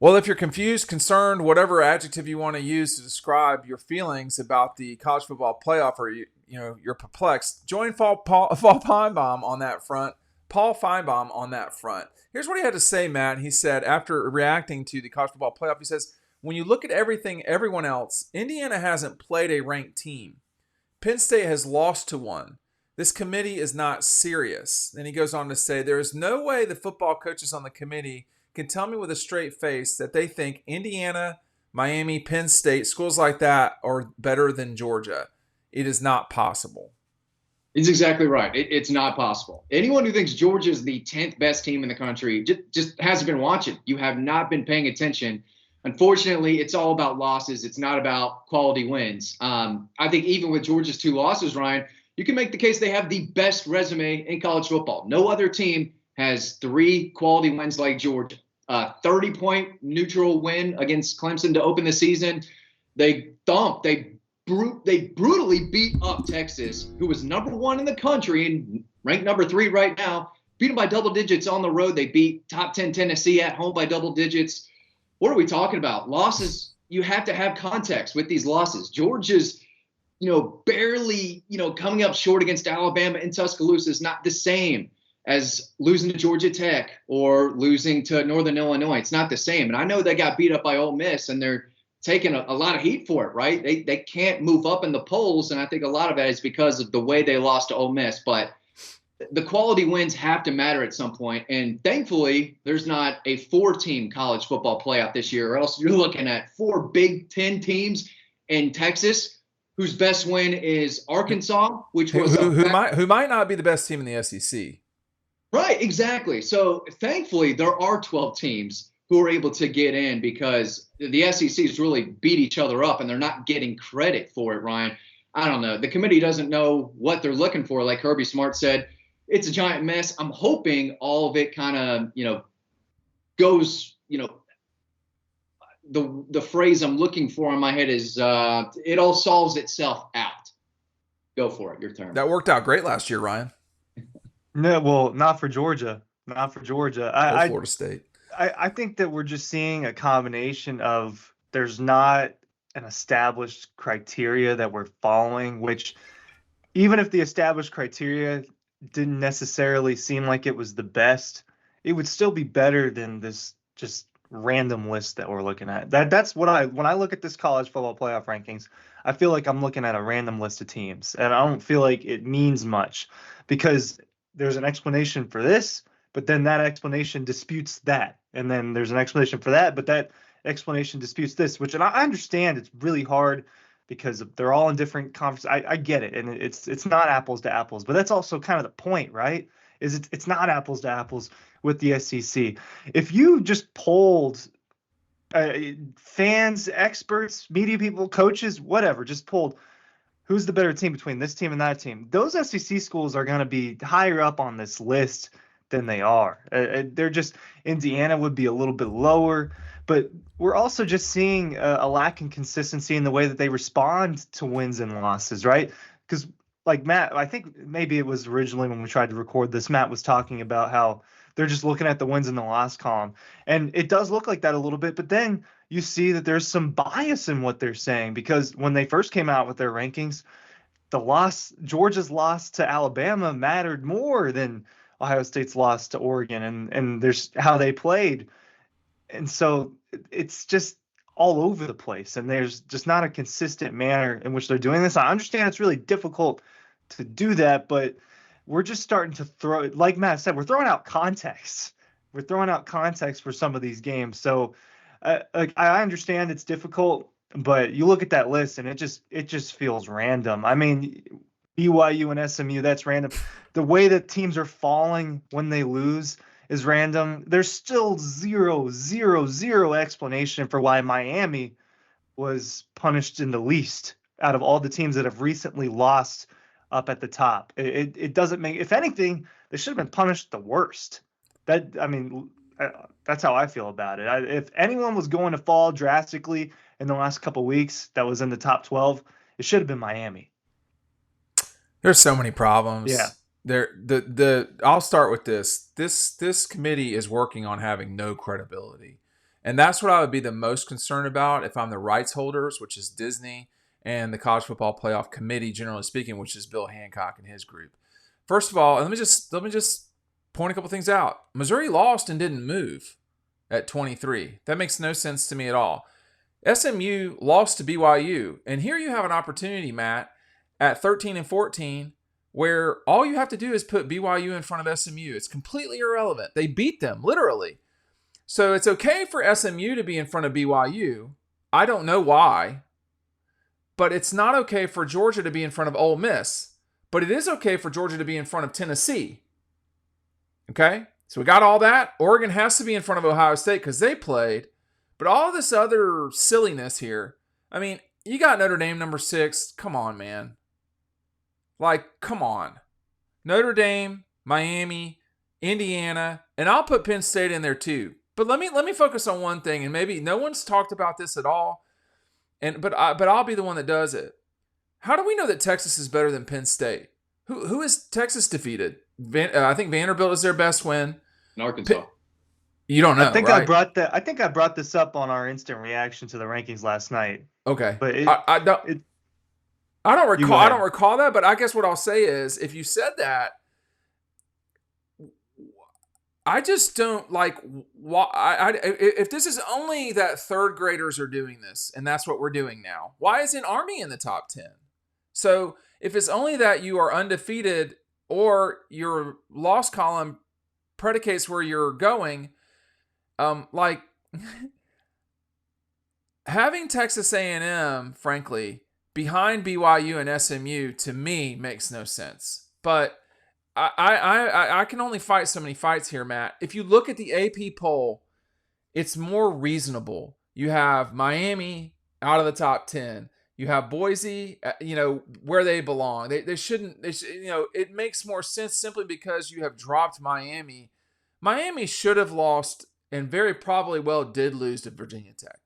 Well, if you're confused, concerned, whatever adjective you want to use to describe your feelings about the college football playoff, or you're perplexed, join Paul Feinbaum on that front. Paul Feinbaum on that front. Here's what he had to say, Matt. He said after reacting to the college football playoff, he says, "When you look at everyone else, Indiana hasn't played a ranked team. Penn State has lost to one. This committee is not serious." Then he goes on to say, "There is no way the football coaches on the committee can tell me with a straight face that they think Indiana, Miami, Penn State, schools like that are better than Georgia. It is not possible." It's exactly right. It's not possible. Anyone who thinks Georgia is the 10th best team in the country just hasn't been watching. You have not been paying attention. Unfortunately, it's all about losses. It's not about quality wins. I think even with Georgia's 2 losses, Ryan, you can make the case they have the best resume in college football. No other team has 3 quality wins like Georgia. 30-point neutral win against Clemson to open the season. They brutally beat up Texas, who was #1 in the country and ranked #3 right now. Beat them by double digits on the road. They beat top 10 Tennessee at home by double digits. What are we talking about? Losses, you have to have context with these losses. Georgia's, barely, coming up short against Alabama in Tuscaloosa is not the same as losing to Georgia Tech or losing to Northern Illinois. It's not the same. And I know they got beat up by Ole Miss, and they're taking a lot of heat for it, right? They can't move up in the polls, and I think a lot of that is because of the way they lost to Ole Miss. But the quality wins have to matter at some point, and thankfully there's not a 4-team college football playoff this year, or else you're looking at 4 Big Ten teams in Texas whose best win is Arkansas, which Who, was who, who might who might not be the best team in the SEC. Right, exactly. So thankfully, there are 12 teams who are able to get in because the SECs really beat each other up and they're not getting credit for it, Ryan. I don't know. The committee doesn't know what they're looking for. Like Kirby Smart said, it's a giant mess. I'm hoping all of it kind of, goes, the phrase I'm looking for in my head is it all solves itself out. Go for it. Your turn. That worked out great last year, Ryan. No, well, not for Georgia. Not for Georgia. Or Florida State. I think that we're just seeing a combination of there's not an established criteria that we're following, which even if the established criteria didn't necessarily seem like it was the best, it would still be better than this just random list that we're looking at. That's what when I look at this college football playoff rankings, I feel like I'm looking at a random list of teams, and I don't feel like it means much because there's an explanation for this, but then that explanation disputes that. And then there's an explanation for that, but that explanation disputes this, which, and I understand it's really hard because they're all in different conferences. I get it. And it's not apples to apples, but that's also kind of the point, right? It's not apples to apples with the SEC. If you just polled fans, experts, media people, coaches, whatever, just polled who's the better team between this team and that team, those SEC schools are going to be higher up on this list than they are. They're just, Indiana would be a little bit lower, but we're also just seeing a lack in consistency in the way that they respond to wins and losses, right? Because like Matt, I think maybe it was originally when we tried to record this, Matt was talking about how they're just looking at the wins and the loss column. And it does look like that a little bit, but then you see that there's some bias in what they're saying, because when they first came out with their rankings, Georgia's loss to Alabama mattered more than Ohio State's loss to Oregon, and there's how they played. And so it's just all over the place, and there's just not a consistent manner in which they're doing this. I understand it's really difficult to do that, but we're just starting to throw, like Matt said, we're throwing out context. We're throwing out context for some of these games. So I understand it's difficult, but you look at that list and it just feels random. I mean, BYU and SMU, that's random. The way that teams are falling when they lose is random. There's still zero explanation for why Miami was punished in the least out of all the teams that have recently lost up at the top. It doesn't make, if anything, they should have been punished the worst. That's how I feel about it. If anyone was going to fall drastically in the last couple of weeks that was in the top 12, it should have been Miami. There's so many problems. Yeah. I'll start with this. This committee is working on having no credibility. And that's what I would be the most concerned about if I'm the rights holders, which is Disney and the College Football Playoff Committee, generally speaking, which is Bill Hancock and his group. First of all, let me just point a couple things out. Missouri lost and didn't move at 23. That makes no sense to me at all. SMU lost to BYU, and here you have an opportunity, Matt, at 13 and 14, where all you have to do is put BYU in front of SMU. It's completely irrelevant. They beat them, literally. So it's okay for SMU to be in front of BYU. I don't know why. But it's not okay for Georgia to be in front of Ole Miss. But it is okay for Georgia to be in front of Tennessee. Okay? So we got all that. Oregon has to be in front of Ohio State because they played. But all this other silliness here. I mean, you got Notre Dame number 6. Come on, man. Like, come on. Notre Dame, Miami, Indiana, and I'll put Penn State in there too. But let me focus on one thing, and maybe no one's talked about this at all. But I'll be the one that does it. How do we know that Texas is better than Penn State? Who has Texas defeated? I think Vanderbilt is their best win. In Arkansas. You don't know. I think right? I think I brought this up on our instant reaction to the rankings last night. Okay, but I don't recall that. But I guess what I'll say is, if you said that, I just don't like why. If this is only that third graders are doing this, and that's what we're doing now, why isn't Army in the top 10? So if it's only that you are undefeated or your loss column predicates where you're going, like having Texas A&M, frankly, behind BYU and SMU to me makes no sense. But I can only fight so many fights here, Matt. If you look at the AP poll, it's more reasonable. You have Miami out of the top 10. You have Boise, where they belong. They shouldn't, it makes more sense simply because you have dropped Miami. Miami should have lost and very probably did lose to Virginia Tech.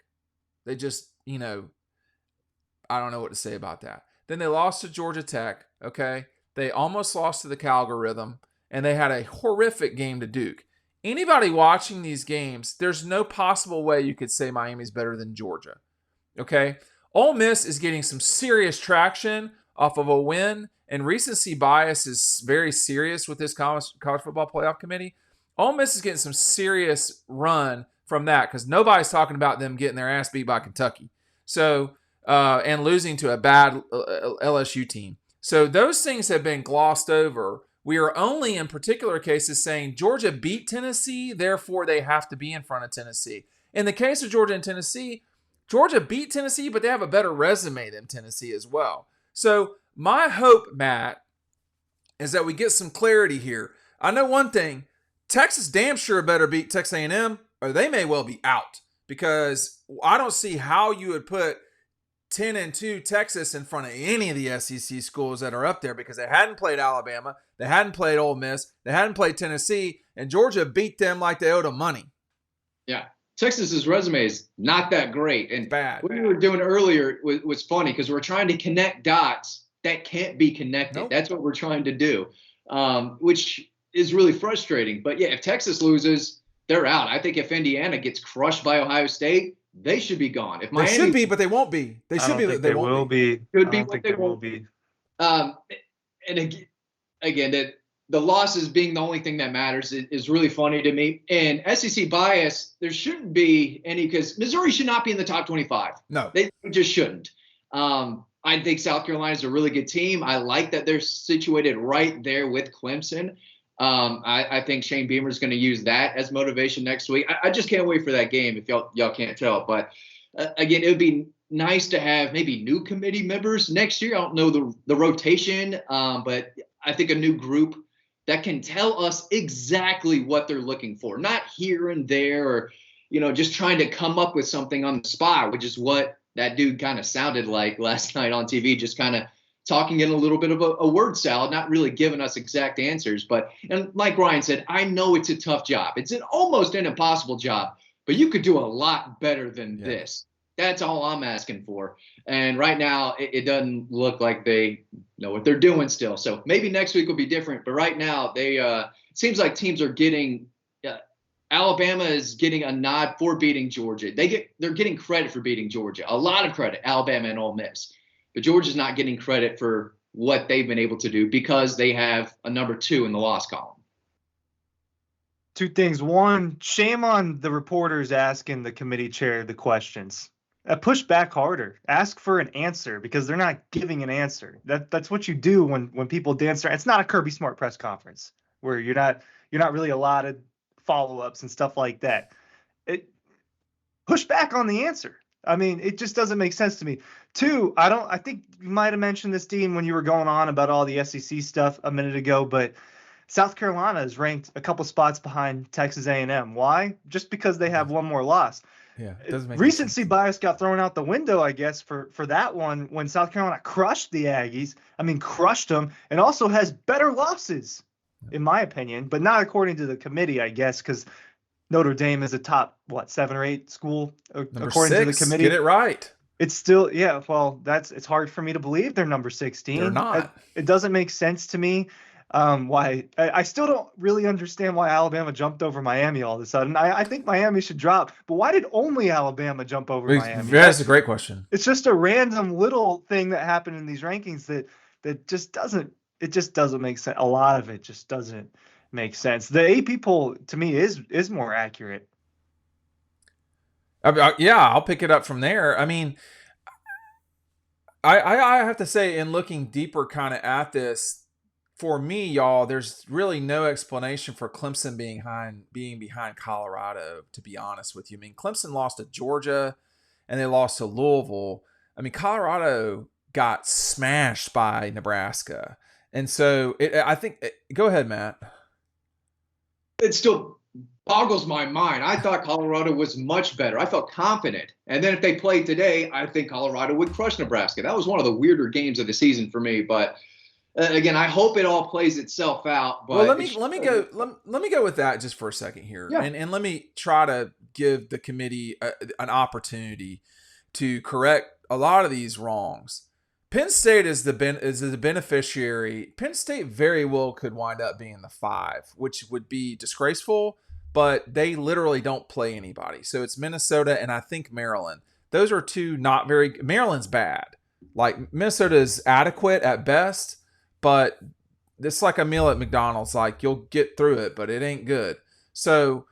They just, I don't know what to say about that. Then they lost to Georgia Tech, okay? They almost lost to the Calgorithm, and they had a horrific game to Duke. Anybody watching these games, there's no possible way you could say Miami's better than Georgia, okay? Ole Miss is getting some serious traction off of a win, and recency bias is very serious with this college football playoff committee. Ole Miss is getting some serious run from that because nobody's talking about them getting their ass beat by Kentucky. So, and losing to a bad LSU team. So those things have been glossed over. We are only in particular cases saying Georgia beat Tennessee, therefore they have to be in front of Tennessee. In the case of Georgia and Tennessee, Georgia beat Tennessee, but they have a better resume than Tennessee as well. So my hope, Matt, is that we get some clarity here. I know one thing. Texas damn sure better beat Texas A&M, or they may well be out, because I don't see how you would put 10-2 Texas in front of any of the SEC schools that are up there, because they hadn't played Alabama, they hadn't played Ole Miss, they hadn't played Tennessee, and Georgia beat them like they owed them money. Yeah, Texas's resume is not that great, and bad. What we were doing earlier was funny because we're trying to connect dots that can't be connected. Nope. That's what we're trying to do, which is really frustrating. But yeah, if Texas loses, they're out. I think if Indiana gets crushed by Ohio State, they should be gone. If Miami, they should be, but they won't be. They should be, but they won't be. Could be, but they won't be. And again, that the losses being the only thing that matters is really funny to me. And SEC bias, there shouldn't be any, because Missouri should not be in the top 25. No, they just shouldn't. I think South Carolina is a really good team. I like that they're situated right there with Clemson. I think Shane Beamer is going to use that as motivation next week. I just can't wait for that game, if y'all can't tell. But again, it would be nice to have maybe new committee members next year. I don't know the rotation, but I think a new group that can tell us exactly what they're looking for, not here and there, or just trying to come up with something on the spot, which is what that dude kind of sounded like last night on TV, just kind of talking in a little bit of a word salad, not really giving us exact answers. And like Ryan said, I know it's a tough job. It's almost an impossible job, but you could do a lot better than this. That's all I'm asking for. And right now, it doesn't look like they know what they're doing still. So maybe next week will be different. But right now, it seems like teams are getting Alabama is getting a nod for beating Georgia. They're getting credit for beating Georgia, a lot of credit, Alabama and Ole Miss. But Georgia's not getting credit for what they've been able to do because they have a number 2 in the loss column. Two things. One, shame on the reporters asking the committee chair the questions. Push back harder. Ask for an answer because they're not giving an answer. That's what you do when people dance around. It's not a Kirby Smart press conference where you're not really allotted follow-ups and stuff like that. Push back on the answer. I mean, it just doesn't make sense to me. Two, I think you might have mentioned this, Dean, when you were going on about all the SEC stuff a minute ago, but South Carolina is ranked a couple spots behind Texas A&M. Why? Just because they have one more loss. Yeah, it doesn't make recency bias got thrown out the window, I guess, for that one when South Carolina crushed the Aggies. I mean, crushed them, and also has better losses, in my opinion, but not according to the committee, I guess, because Notre Dame is a top, 7 or 8 school, number according 6, to the committee. Get it right. It's still, it's hard for me to believe they're number 16. They're not. It doesn't make sense to me. Why I still don't really understand why Alabama jumped over Miami all of a sudden. I think Miami should drop, but why did only Alabama jump over Miami? That's a great question. It's just a random little thing that happened in these rankings that just doesn't make sense. A lot of it just doesn't make sense. The AP poll to me is more accurate. I'll pick it up from there. I mean, I have to say, in looking deeper kind of at this, for me, y'all, there's really no explanation for Clemson being behind Colorado, to be honest with you. I mean, Clemson lost to Georgia and they lost to Louisville. I mean, Colorado got smashed by Nebraska. And so go ahead, Matt. It still boggles my mind. I thought Colorado was much better. I felt confident. And then if they played today, I think Colorado would crush Nebraska. That was one of the weirder games of the season for me. But again, I hope it all plays itself out. But well, let me go with that just for a second here, and let me try to give the committee an opportunity to correct a lot of these wrongs. Penn State is the beneficiary. Penn State very well could wind up being the 5, which would be disgraceful. But they literally don't play anybody. So it's Minnesota and I think Maryland. Those are two not very. Maryland's bad. Like Minnesota is adequate at best. But it's like a meal at McDonald's. Like you'll get through it, but it ain't good. So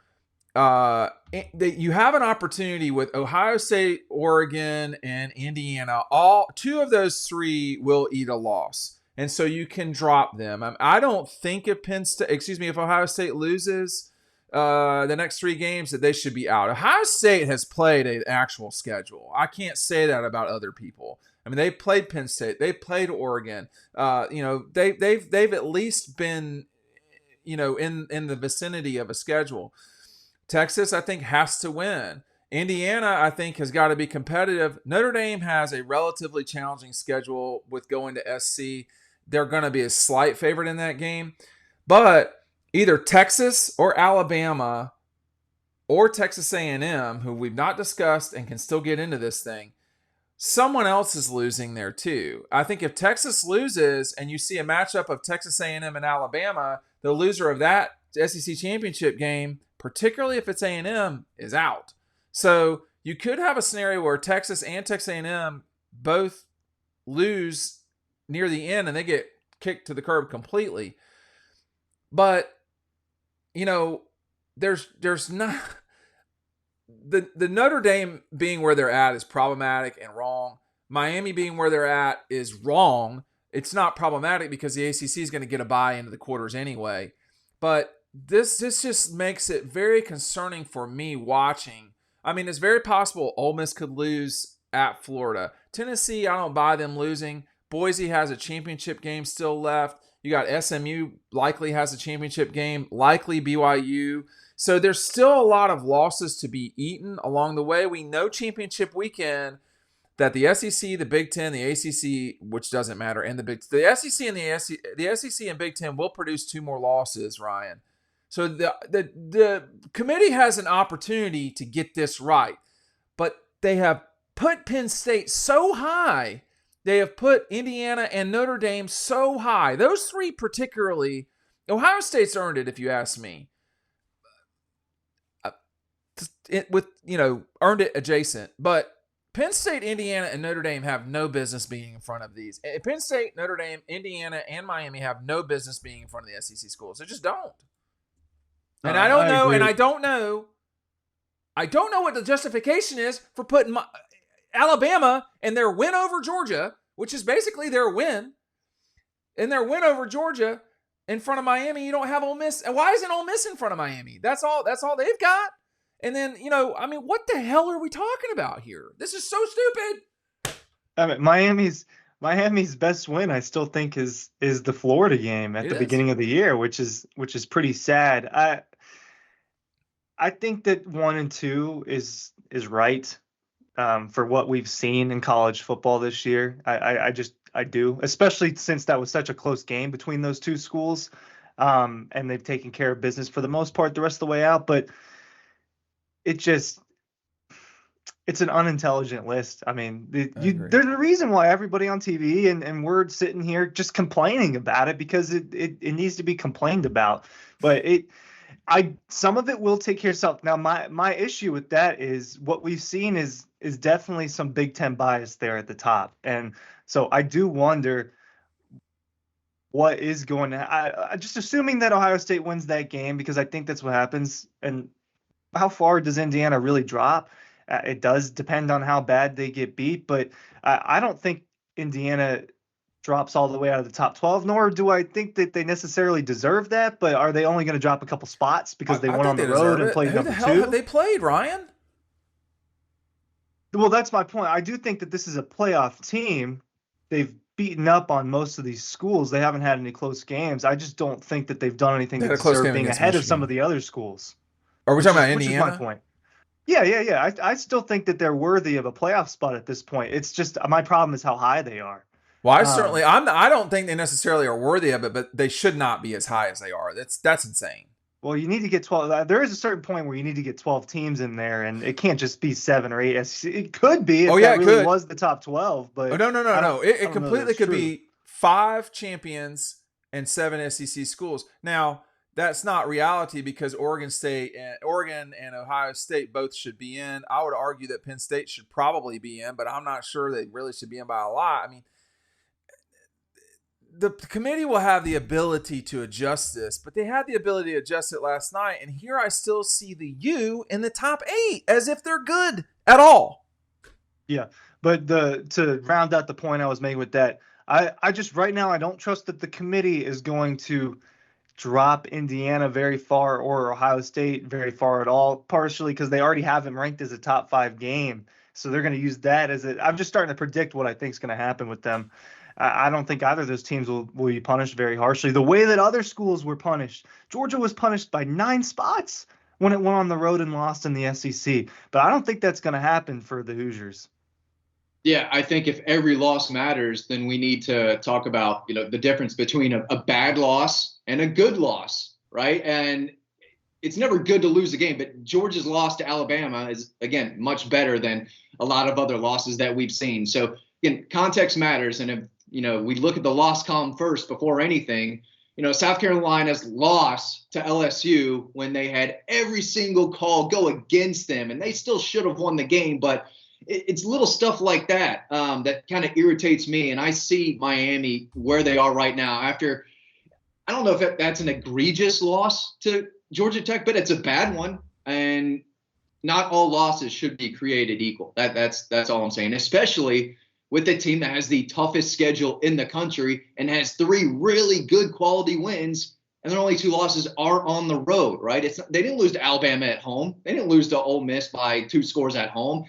you have an opportunity with Ohio State, Oregon, and Indiana. All 2 of those 3 will eat a loss, and so you can drop them. I don't think if Ohio State loses the next 3 games that they should be out. Ohio State has played an actual schedule. I can't say that about other people. I mean, they played Penn State, they played Oregon. They've at least been, in the vicinity of a schedule. Texas, I think, has to win. Indiana, I think, has got to be competitive. Notre Dame has a relatively challenging schedule with going to SC. They're going to be a slight favorite in that game, but either Texas or Alabama or Texas A&M, who we've not discussed and can still get into this thing, someone else is losing there too. I think if Texas loses and you see a matchup of Texas A&M and Alabama, the loser of that SEC championship game, particularly if it's A&M, is out. So you could have a scenario where Texas and Texas A&M both lose near the end and they get kicked to the curb completely. But, there's not... The Notre Dame being where they're at is problematic and wrong. Miami being where they're at is wrong. It's not problematic because the ACC is going to get a bye into the quarters anyway. But this just makes it very concerning for me watching. I mean, it's very possible Ole Miss could lose at Florida. Tennessee, I don't buy them losing. Boise has a championship game still left. You got SMU likely has a championship game, likely BYU. So there's still a lot of losses to be eaten along the way. We know championship weekend that the SEC, the Big Ten, the ACC, which doesn't matter, and the SEC and the SEC and Big Ten will produce 2 more losses, Ryan. So the committee has an opportunity to get this right, but they have put Penn State so high. They have put Indiana and Notre Dame so high. Those 3 particularly, Ohio State's earned it, if you ask me. with earned it adjacent, but Penn State, Indiana, and Notre Dame have no business being in front of these. Penn State, Notre Dame, Indiana, and Miami have no business being in front of the SEC schools. They just don't. And I don't know, agree. and I don't know what the justification is for putting Alabama and their win over Georgia, which is basically their win, and their win over Georgia in front of Miami. You don't have Ole Miss. And why isn't Ole Miss in front of Miami? That's all they've got. And then, what the hell are we talking about here? This is so stupid. I mean, Miami's best win, I still think, is the Florida game at the beginning of the year, which is pretty sad. I think that 1 and 2 is right for what we've seen in college football this year. I do, especially since that was such a close game between those two schools, and they've taken care of business for the most part the rest of the way out. But it's an unintelligent list. I mean, there's a reason why everybody on TV and we're sitting here just complaining about it, because it needs to be complained about. But some of it will take care of itself. Now, my issue with that is what we've seen is definitely some Big Ten bias there at the top. And so I do wonder what is going to, I just assuming that Ohio State wins that game, because I think that's what happens. And how far does Indiana really drop? It does depend on how bad they get beat, but I don't think Indiana drops all the way out of the top 12, nor do I think that they necessarily deserve that. But are they only going to drop a couple spots because they went on the road and played number 2? Who the hell have they played, Ryan? Well, that's my point. I do think that this is a playoff team. They've beaten up on most of these schools. They haven't had any close games. I just don't think that they've done anything to deserve being ahead of some of the other schools. Are we talking about Indiana? Which is my point. Yeah. I still think that they're worthy of a playoff spot at this point. It's just my problem is how high they are. Well, I don't think they necessarily are worthy of it, but they should not be as high as they are. That's insane. Well, you need to get 12. There is a certain point where you need to get 12 teams in there, and it can't just be 7 or 8. It could be if that really was the top 12. But no. It completely could be 5 champions and 7 SEC schools. Now, that's not reality, because Oregon and Ohio State both should be in. I would argue that Penn State should probably be in, but I'm not sure they really should be in by a lot. I mean, the committee will have the ability to adjust this, but they had the ability to adjust it last night. And here I still see the U in the top 8 as if they're good at all. Yeah. But to round out the point I was making with that, I just right now, I don't trust that the committee is going to drop Indiana very far or Ohio State very far at all, partially because they already have them ranked as a top 5 game. So they're going to use that as I'm just starting to predict what I think is going to happen with them. I don't think either of those teams will be punished very harshly the way that other schools were punished. Georgia was punished by 9 spots when it went on the road and lost in the SEC. But I don't think that's going to happen for the Hoosiers. Yeah, I think if every loss matters, then we need to talk about, the difference between a bad loss and a good loss, right? And it's never good to lose a game, but Georgia's loss to Alabama is, again, much better than a lot of other losses that we've seen. So, again, context matters. And if, we look at the loss column first before anything, South Carolina's loss to LSU when they had every single call go against them, and they still should have won the game, but it's little stuff like that that kind of irritates me. And I see Miami where they are right now after, I don't know if that's an egregious loss to Georgia Tech, but it's a bad one. And not all losses should be created equal. That's all I'm saying, especially with a team that has the toughest schedule in the country and has 3 really good quality wins, and their only 2 losses are on the road, right? They didn't lose to Alabama at home. They didn't lose to Ole Miss by 2 scores at home.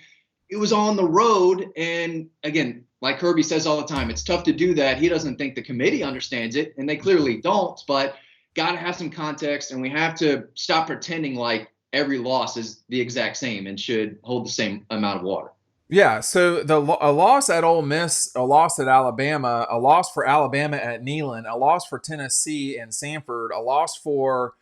It was on the road. And again, like Kirby says all the time, it's tough to do that. He doesn't think the committee understands it, and they clearly don't, but got to have some context, and we have to stop pretending like every loss is the exact same and should hold the same amount of water. Yeah, so a loss at Ole Miss, a loss at Alabama, a loss for Alabama at Neyland, a loss for Tennessee and Sanford, a loss for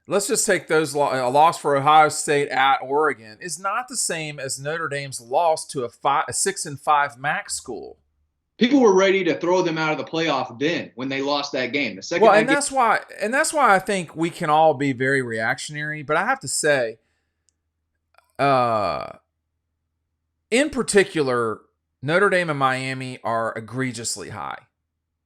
let's just take those. A loss for Ohio State at Oregon is not the same as Notre Dame's loss to a 6-5 MAC school. People were ready to throw them out of the playoff then when they lost that game. The second Well, that and that's why I think we can all be very reactionary. But I have to say, in particular, Notre Dame and Miami are egregiously high.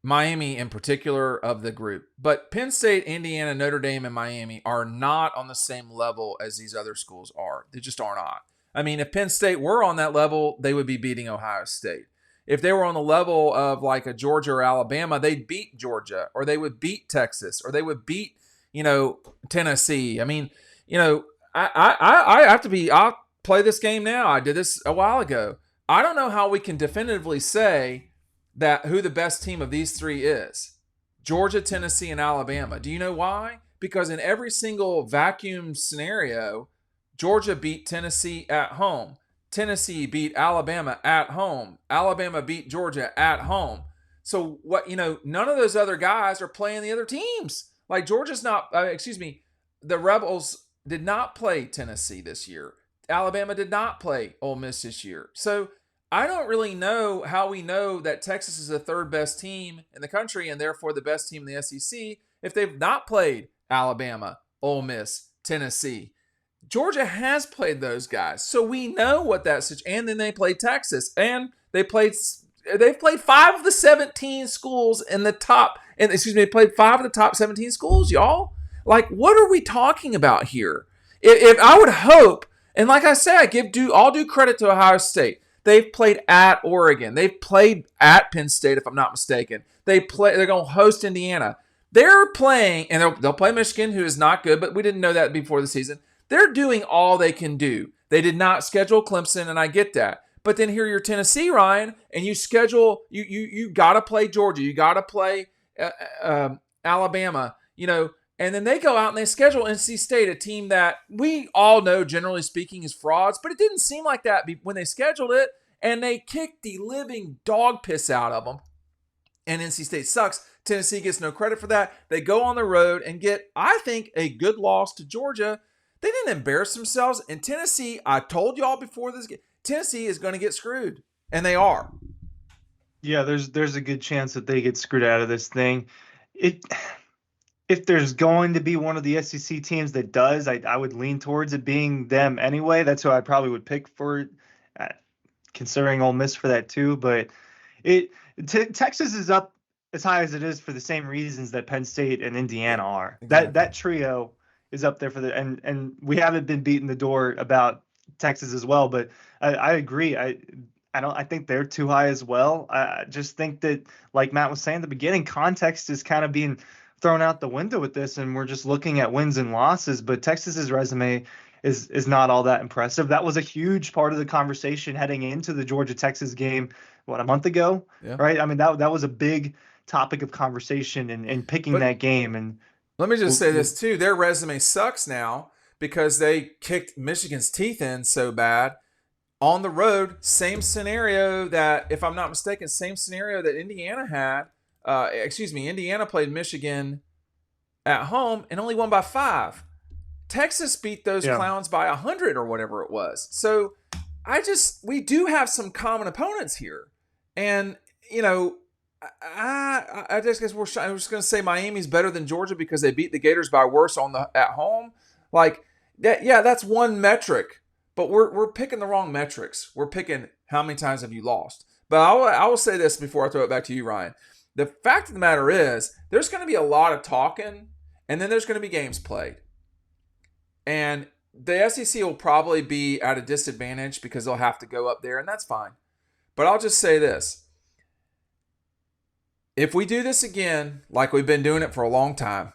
Miami in particular of the group. But Penn State, Indiana, Notre Dame, and Miami are not on the same level as these other schools are. They just are not. I mean, if Penn State were on that level, they would be beating Ohio State. If they were on the level of like a Georgia or Alabama, they'd beat Georgia, or they would beat Texas, or they would beat, Tennessee. I mean, I have to be, I'll play this game now. I did this a while ago. I don't know how we can definitively say that who the best team of these three is. Georgia, Tennessee, and Alabama. Do you know why? Because in every single vacuum scenario, Georgia beat Tennessee at home. Tennessee beat Alabama at home. Alabama beat Georgia at home. So none of those other guys are playing the other teams. Like Georgia's not, the Rebels did not play Tennessee this year. Alabama did not play Ole Miss this year. So I don't really know how we know that Texas is the third best team in the country and therefore the best team in the SEC if they've not played Alabama, Ole Miss, Tennessee. Georgia has played those guys, so we know what that situation. And then they played Texas, and they've played 5 of the 17 schools in the top. And they played 5 of the top 17 schools, y'all. Like, what are we talking about here? If I would hope, and like I said, all due credit to Ohio State. They've played at Oregon. They've played at Penn State, if I'm not mistaken. They're going to host Indiana. They're playing, and they'll play Michigan, who is not good, but we didn't know that before the season. They're doing all they can do. They did not schedule Clemson, and I get that. But then here you're Tennessee, Ryan, and you schedule, you got to play Georgia. You got to play Alabama, and then they go out and they schedule NC State, a team that we all know, generally speaking, is frauds. But it didn't seem like that when they scheduled it, and they kicked the living dog piss out of them. And NC State sucks. Tennessee gets no credit for that. They go on the road and get, I think, a good loss to Georgia. They didn't embarrass themselves. And Tennessee, I told y'all before this game, Tennessee is going to get screwed. And they are. Yeah, there's a good chance that they get screwed out of this thing. If there's going to be one of the SEC teams that does, I would lean towards it being them anyway. That's who I probably would pick for it, considering Ole Miss for that too. But Texas is up as high as it is for the same reasons that Penn State and Indiana are. Exactly. That trio is up there for and we haven't been beating the door about Texas as well. But I agree. I think they're too high as well. I just think that, like Matt was saying at the beginning, context is kind of being thrown out the window with this, and we're just looking at wins and losses. But Texas's resume is not all that impressive. That was a huge part of the conversation heading into the Georgia-Texas game, a month ago, right? I mean, that was a big topic of conversation in picking that game. And let me just say this too: their resume sucks now because they kicked Michigan's teeth in so bad on the road. Same scenario that, if I'm not mistaken, that Indiana had. Indiana played Michigan at home and only won by 5. Texas beat those clowns by 100 or whatever it was. So we do have some common opponents here. And, I just guess I was just going to say Miami's better than Georgia because they beat the Gators by worse at home. Like that, that's one metric, but we're picking the wrong metrics. We're picking how many times have you lost. But I will say this before I throw it back to you, Ryan. The fact of the matter is, there's going to be a lot of talking, and then there's going to be games played. And the SEC will probably be at a disadvantage because they'll have to go up there, and that's fine. But I'll just say this. If we do this again, like we've been doing it for a long time,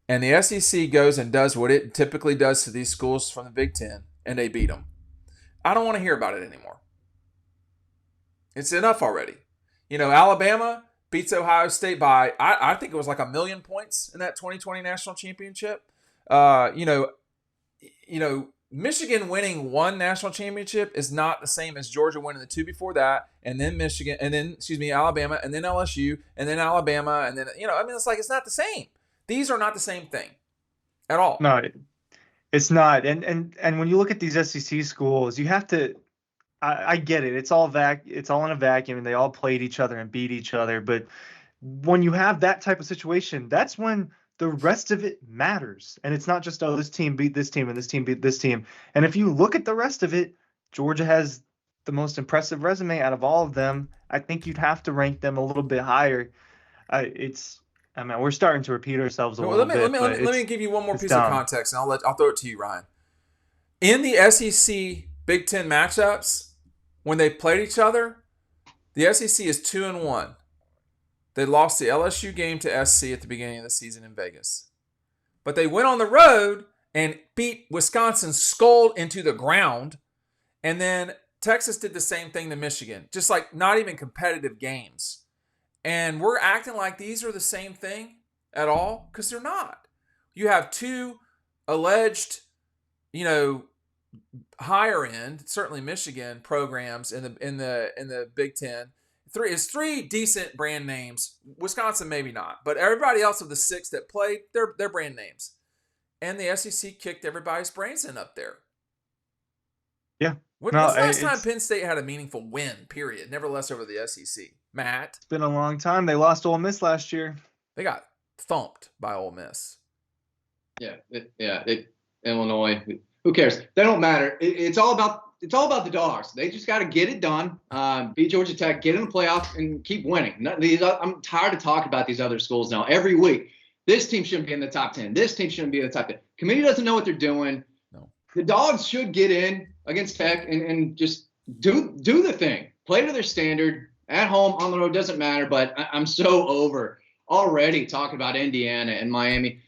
and the SEC goes and does what it typically does to these schools from the Big Ten, and they beat them, I don't want to hear about it anymore. It's enough already. Alabama beats Ohio State by, I think it was like 1 million points in that 2020 national championship. Michigan winning 1 national championship is not the same as Georgia winning the 2 before that, and then Alabama, and then LSU, and then Alabama, and then, it's not the same. These are not the same thing at all. No, it's not. And when you look at these SEC schools, you have to I get it. It's all it's all in a vacuum, and they all played each other and beat each other. But when you have that type of situation, that's when the rest of it matters. And it's not just, oh, this team beat this team and this team beat this team. And if you look at the rest of it, Georgia has the most impressive resume out of all of them. I think you'd have to rank them a little bit higher. I mean, we're starting to repeat ourselves a Well, little bit, but let me give you one more it's piece of dumb. context, and I'll throw it to you, Ryan. In the SEC Big Ten matchups, when they played each other, the SEC is 2-1. They lost the LSU game to SC at the beginning of the season in Vegas, but they went on the road and beat Wisconsin skull into the ground, and then Texas did the same thing to Michigan, just like not even competitive games. And we're acting like these are the same thing at all, because they're not. You have two alleged, higher end, certainly Michigan programs in the Big Ten. Three decent brand names. Wisconsin maybe not, but everybody else of the six that played, they're brand names. And the SEC kicked everybody's brains in up there. Yeah. When's the last time Penn State had a meaningful win, period? Nevertheless over the SEC. Matt? It's been a long time. They lost Ole Miss last year. They got thumped by Ole Miss. Illinois. Who cares? They don't matter. It's all about the Dogs. They just got to get it done. Beat Georgia Tech, get in the playoff, and keep winning. I'm tired of talking about these other schools now. Every week, this team shouldn't be in the top 10. This team shouldn't be in the top 10. Committee doesn't know what they're doing. No. The Dogs should get in against Tech and just do the thing. Play to their standard. At home, on the road, doesn't matter. But I'm so over already talking about Indiana and Miami.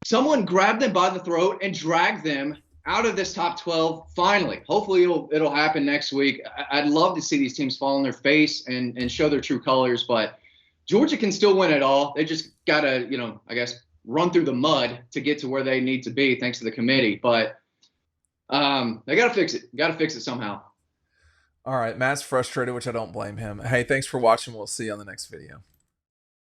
Someone grab them by the throat and drag them out of this top 12 finally. Hopefully it'll happen next week. I'd love to see these teams fall on their face and show their true colors, but Georgia can still win it all. They just got to, I guess, run through the mud to get to where they need to be thanks to the committee. But they got to fix it. Got to fix it somehow. All right. Matt's frustrated, which I don't blame him. Hey, thanks for watching. We'll see you on the next video.